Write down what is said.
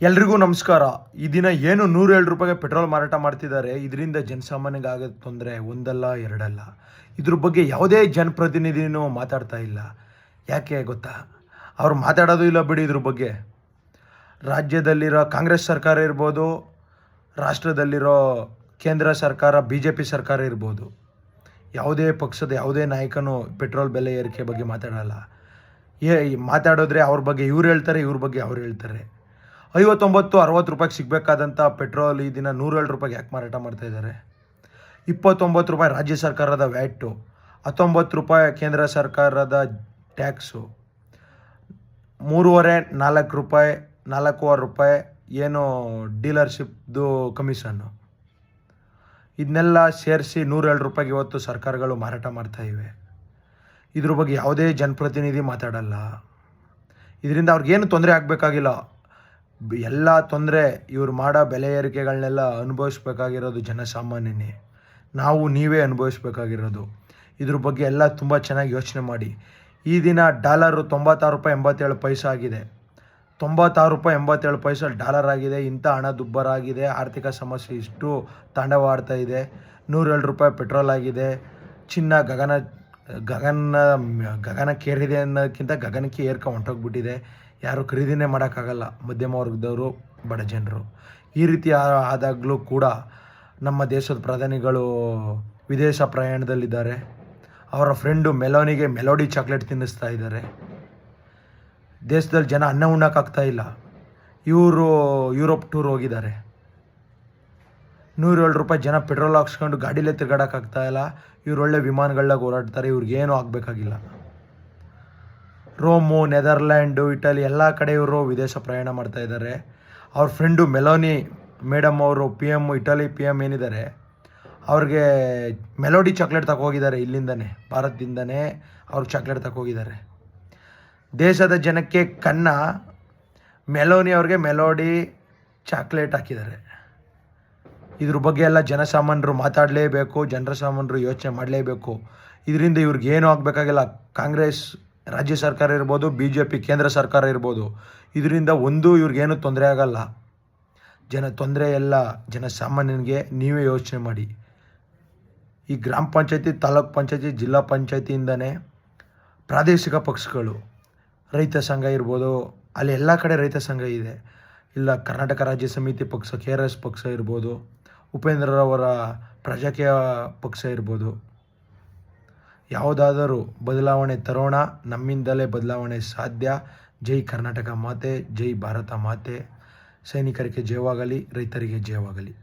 ಎಲ್ರಿಗೂ ನಮಸ್ಕಾರ. ಈ ದಿನ ಏನು 107 ರೂಪಾಯಿಗೆ ಪೆಟ್ರೋಲ್ ಮಾರಾಟ ಮಾಡ್ತಿದ್ದಾರೆ. ಇದರಿಂದ ಜನಸಾಮಾನ್ಯರಿಗೆ ಆಗೋ ತೊಂದರೆ ಒಂದಲ್ಲ ಎರಡಲ್ಲ. ಇದ್ರ ಬಗ್ಗೆ ಯಾವುದೇ ಜನಪ್ರತಿನಿಧಿನೂ ಮಾತಾಡ್ತಾ ಇಲ್ಲ. ಯಾಕೆ ಗೊತ್ತಾ? ಅವ್ರು ಮಾತಾಡೋದು ಇಲ್ಲ ಬಿಡಿ ಇದ್ರ ಬಗ್ಗೆ. ರಾಜ್ಯದಲ್ಲಿರೋ ಕಾಂಗ್ರೆಸ್ ಸರ್ಕಾರ ಇರ್ಬೋದು, ರಾಷ್ಟ್ರದಲ್ಲಿರೋ ಕೇಂದ್ರ ಸರ್ಕಾರ BJP ಸರ್ಕಾರ ಇರ್ಬೋದು, ಯಾವುದೇ ಪಕ್ಷದ ಯಾವುದೇ ನಾಯಕನೂ ಪೆಟ್ರೋಲ್ ಬೆಲೆ ಏರಿಕೆ ಬಗ್ಗೆ ಮಾತಾಡಲ್ಲ. ಮಾತಾಡಿದ್ರೆ ಅವ್ರ ಬಗ್ಗೆ ಇವ್ರು ಹೇಳ್ತಾರೆ, ಇವ್ರ ಬಗ್ಗೆ ಅವ್ರು ಹೇಳ್ತಾರೆ. 59-60 ರೂಪಾಯಿಗೆ ಸಿಗಬೇಕಾದಂಥ ಪೆಟ್ರೋಲ್ ಈ ದಿನ 107 ರೂಪಾಯಿಗೆ ಯಾಕೆ ಮಾರಾಟ ಮಾಡ್ತಾಯಿದ್ದಾರೆ? 29 ರೂಪಾಯಿ ರಾಜ್ಯ ಸರ್ಕಾರದ ವ್ಯಾಟು, 19 ರೂಪಾಯಿ ಕೇಂದ್ರ ಸರ್ಕಾರದ ಟ್ಯಾಕ್ಸು, 3.5-4 ರೂಪಾಯಿ 4.25 ರೂಪಾಯಿ ಏನು ಡೀಲರ್ಶಿಪ್ದು ಕಮಿಷನ್ನು, ಇದನ್ನೆಲ್ಲ ಸೇರಿಸಿ 107 ರೂಪಾಯಿಗೆ ಇವತ್ತು ಸರ್ಕಾರಗಳು ಮಾರಾಟ ಮಾಡ್ತಾಯಿವೆ. ಇದ್ರ ಬಗ್ಗೆ ಯಾವುದೇ ಜನಪ್ರತಿನಿಧಿ ಮಾತಾಡಲ್ಲ. ಇದರಿಂದ ಅವ್ರಿಗೇನು ತೊಂದರೆ ಆಗಬೇಕಾಗಿಲ್ಲ. ಎಲ್ಲ ತೊಂದರೆ ಇವ್ರು ಮಾಡೋ ಬೆಲೆ ಏರಿಕೆಗಳನ್ನೆಲ್ಲ ಅನುಭವಿಸ್ಬೇಕಾಗಿರೋದು ಜನಸಾಮಾನ್ಯನೇ. ನೀವೇ ಅನುಭವಿಸ್ಬೇಕಾಗಿರೋದು. ಇದ್ರ ಬಗ್ಗೆ ಎಲ್ಲ ತುಂಬ ಚೆನ್ನಾಗಿ ಯೋಚನೆ ಮಾಡಿ. ಈ ದಿನ ಡಾಲರು 96 ರೂಪಾಯಿ 87 ಪೈಸೆ ಆಗಿದೆ. 96 ರೂಪಾಯಿ 87 ಪೈಸೆ ಡಾಲರ್ ಆಗಿದೆ. ಇಂಥ ಹಣದುಬ್ಬರ ಆಗಿದೆ. ಆರ್ಥಿಕ ಸಮಸ್ಯೆ ಇಷ್ಟು ತಾಂಡವಾಡ್ತಾ ಇದೆ. 107 ರೂಪಾಯಿ ಪೆಟ್ರೋಲ್ ಆಗಿದೆ. ಚಿನ್ನ ಗಗನಕ್ಕೇರಿದೆ ಅನ್ನೋದಕ್ಕಿಂತ ಗಗನಕ್ಕೆ ಹೊಂಟೋಗ್ಬಿಟ್ಟಿದೆ. ಯಾರು ಖರೀದಿನೇ ಮಾಡೋಕ್ಕಾಗಲ್ಲ, ಮಧ್ಯಮ ವರ್ಗದವರು, ಬಡ ಜನರು. ಈ ರೀತಿ ಆದಾಗಲೂ ಕೂಡ ನಮ್ಮ ದೇಶದ ಪ್ರಧಾನಿಗಳು ವಿದೇಶ ಪ್ರಯಾಣದಲ್ಲಿದ್ದಾರೆ. ಅವರ ಫ್ರೆಂಡು ಮೆಲೋನಿಗೆ ಮೆಲೋಡಿ ಚಾಕ್ಲೇಟ್ ತಿನ್ನಿಸ್ತಾ ಇದ್ದಾರೆ. ದೇಶದಲ್ಲಿ ಜನ ಅನ್ನ ಉಣ್ಣೋಕ್ಕಾಗ್ತಾ ಇಲ್ಲ. ಇವರು ಯುರೋಪ್ ಟೂರ್ ಹೋಗಿದ್ದಾರೆ. 107 ರೂಪಾಯಿ ಜನ ಪೆಟ್ರೋಲ್ ಹಾಕ್ಸ್ಕೊಂಡು ಗಾಡೀಲೇ ತಿರ್ಗಾಡೋಕ್ಕಾಗ್ತಾ ಇಲ್ಲ. ಇವ್ರು ಒಳ್ಳೆ ವಿಮಾನಗಳಾಗ ಓಡಾಡ್ತಾರೆ. ಇವ್ರಿಗೇನು ಆಗಬೇಕಾಗಿಲ್ಲ. ರೋಮು, ನೆದರ್ಲ್ಯಾಂಡು, ಇಟಲಿ ಎಲ್ಲ ಕಡೆ ಇವರು ವಿದೇಶ ಪ್ರಯಾಣ ಮಾಡ್ತಾ ಇದ್ದಾರೆ. ಅವ್ರ ಫ್ರೆಂಡು ಮೆಲೋನಿ ಮೇಡಮ್ ಅವರು ಇಟಲಿ PM ಏನಿದ್ದಾರೆ, ಅವ್ರಿಗೆ ಮೆಲೋಡಿ ಚಾಕ್ಲೇಟ್ ತಗೋಗಿದ್ದಾರೆ. ಇಲ್ಲಿಂದನೇ, ಭಾರತದಿಂದನೇ ಅವ್ರು ಚಾಕ್ಲೇಟ್ ತಗೋಗಿದ್ದಾರೆ. ದೇಶದ ಜನಕ್ಕೆ ಮೆಲೋನಿ ಅವ್ರಿಗೆ ಮೆಲೋಡಿ ಚಾಕ್ಲೇಟ್ ಹಾಕಿದ್ದಾರೆ. ಇದ್ರ ಬಗ್ಗೆ ಎಲ್ಲ ಜನಸಾಮಾನ್ಯರು ಮಾತಾಡಲೇಬೇಕು. ಜನಸಾಮಾನ್ಯರು ಯೋಚನೆ ಮಾಡಲೇಬೇಕು. ಇದರಿಂದ ಇವ್ರಿಗೇನು ಆಗಬೇಕಾಗಿಲ್ಲ. ಕಾಂಗ್ರೆಸ್ ರಾಜ್ಯ ಸರ್ಕಾರ ಇರ್ಬೋದು, BJP ಕೇಂದ್ರ ಸರ್ಕಾರ ಇರ್ಬೋದು, ಇದರಿಂದ ಇವ್ರಿಗೇನು ತೊಂದರೆ ಆಗಲ್ಲ. ತೊಂದರೆ ಎಲ್ಲ ಜನಸಾಮಾನ್ಯನಿಗೆ. ನೀವೇ ಯೋಚನೆ ಮಾಡಿ. ಈ ಗ್ರಾಮ ಪಂಚಾಯತಿ, ತಾಲೂಕ್ ಪಂಚಾಯತಿ, ಜಿಲ್ಲಾ ಪಂಚಾಯತಿಯಿಂದನೇ ಪ್ರಾದೇಶಿಕ ಪಕ್ಷಗಳು, ರೈತ ಸಂಘ ಇರ್ಬೋದು, ಅಲ್ಲಿ ಎಲ್ಲ ಕಡೆ ರೈತ ಸಂಘ ಇದೆ. ಇಲ್ಲ ಕರ್ನಾಟಕ ರಾಜ್ಯ ಸಮಿತಿ ಪಕ್ಷ, KRS ಪಕ್ಷ ಇರ್ಬೋದು, ಉಪೇಂದ್ರರವರ ಪ್ರಜಾಕೀಯ ಪಕ್ಷ ಇರ್ಬೋದು, ಯಾವುದಾದರೂ ಬದಲಾವಣೆ ತರೋಣ. ನಮ್ಮಿಂದಲೇ ಬದಲಾವಣೆ ಸಾಧ್ಯ. ಜೈ ಕರ್ನಾಟಕ ಮಾತೆ, ಜೈ ಭಾರತ ಮಾತೆ. ಸೈನಿಕರಿಗೆ ಜಯವಾಗಲಿ, ರೈತರಿಗೆ ಜಯವಾಗಲಿ.